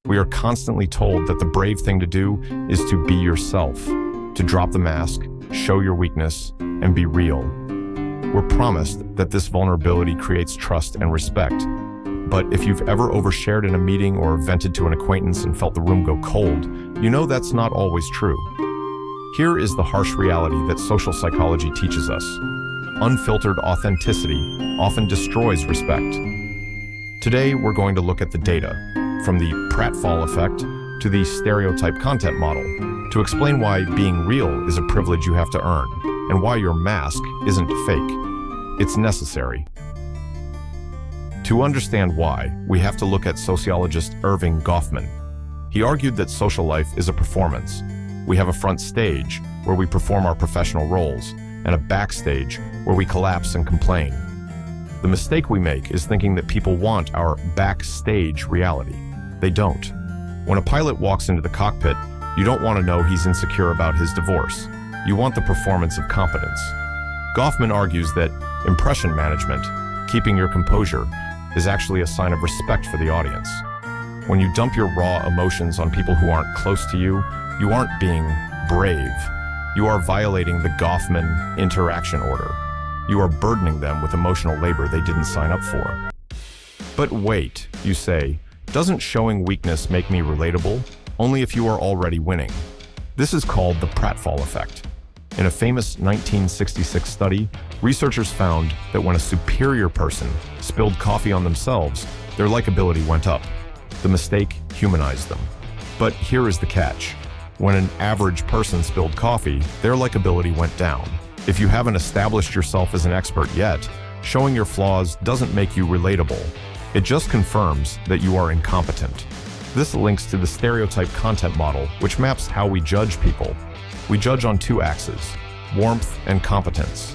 We are constantly told that the brave thing to do is to be yourself, to drop the mask, show your weakness, and be real. We're promised that this vulnerability creates trust and respect. But if you've ever overshared in a meeting or vented to an acquaintance and felt the room go cold, you know that's not always true. Here is the harsh reality that social psychology teaches us. Unfiltered authenticity often destroys respect. Today, we're going to look at the data, from the Pratfall effect to the stereotype content model, to explain why being real is a privilege you have to earn, and why your mask isn't fake. It's necessary. To understand why, we have to look at sociologist Erving Goffman. He argued that social life is a performance. We have a front stage, where we perform our professional roles, and a backstage, where we collapse and complain. The mistake we make is thinking that people want our backstage reality. They don't. When a pilot walks into the cockpit, you don't want to know he's insecure about his divorce. You want the performance of competence. Goffman argues that impression management, keeping your composure, is actually a sign of respect for the audience. When you dump your raw emotions on people who aren't close to you, you aren't being brave. You are violating the Goffman interaction order. You are burdening them with emotional labor they didn't sign up for. But wait, you say, doesn't showing weakness make me relatable? Only if you are already winning. This is called the Pratfall effect. In a famous 1966 study, researchers found that when a superior person spilled coffee on themselves, their likability went up. The mistake humanized them. But here is the catch. When an average person spilled coffee, their likability went down. If you haven't established yourself as an expert yet, showing your flaws doesn't make you relatable. It just confirms that you are incompetent. This links to the stereotype content model, which maps how we judge people. We judge on two axes, warmth and competence.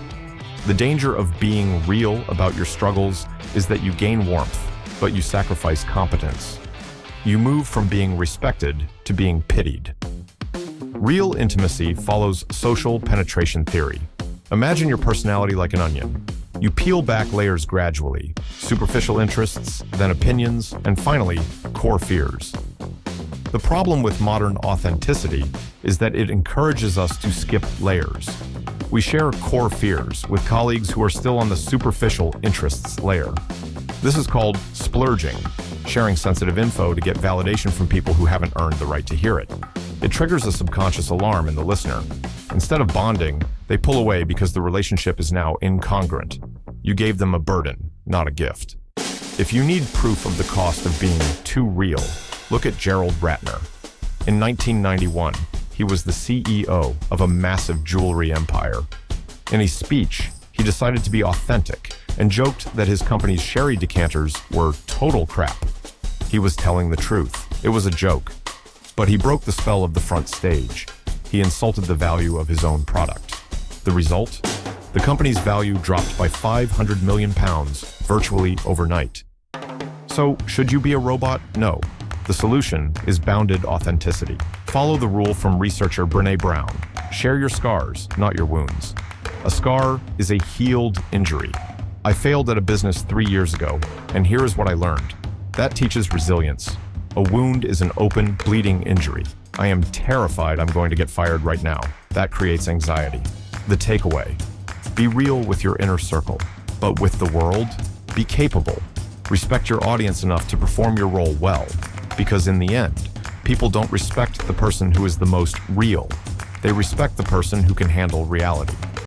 The danger of being real about your struggles is that you gain warmth, but you sacrifice competence. You move from being respected to being pitied. Real intimacy follows social penetration theory. Imagine your personality like an onion. You peel back layers gradually, superficial interests, then opinions, and finally, core fears. The problem with modern authenticity is that it encourages us to skip layers. We share core fears with colleagues who are still on the superficial interests layer. This is called splurging, sharing sensitive info to get validation from people who haven't earned the right to hear it. It triggers a subconscious alarm in the listener. Instead of bonding, they pull away because the relationship is now incongruent. You gave them a burden, not a gift. If you need proof of the cost of being too real, look at Gerald Ratner. In 1991, he was the CEO of a massive jewelry empire. In a speech, he decided to be authentic and joked that his company's sherry decanters were total crap. He was telling the truth. It was a joke. But he broke the spell of the front stage. He insulted the value of his own product. The result? The company's value dropped by £500 million virtually overnight. So, should you be a robot? No. The solution is bounded authenticity. Follow the rule from researcher Brené Brown. Share your scars, not your wounds. A scar is a healed injury. I failed at a business 3 years ago, and here is what I learned. That teaches resilience. A wound is an open, bleeding injury. I am terrified I'm going to get fired right now. That creates anxiety. The takeaway: be real with your inner circle, but with the world, be capable. Respect your audience enough to perform your role well, because in the end, people don't respect the person who is the most real. They respect the person who can handle reality.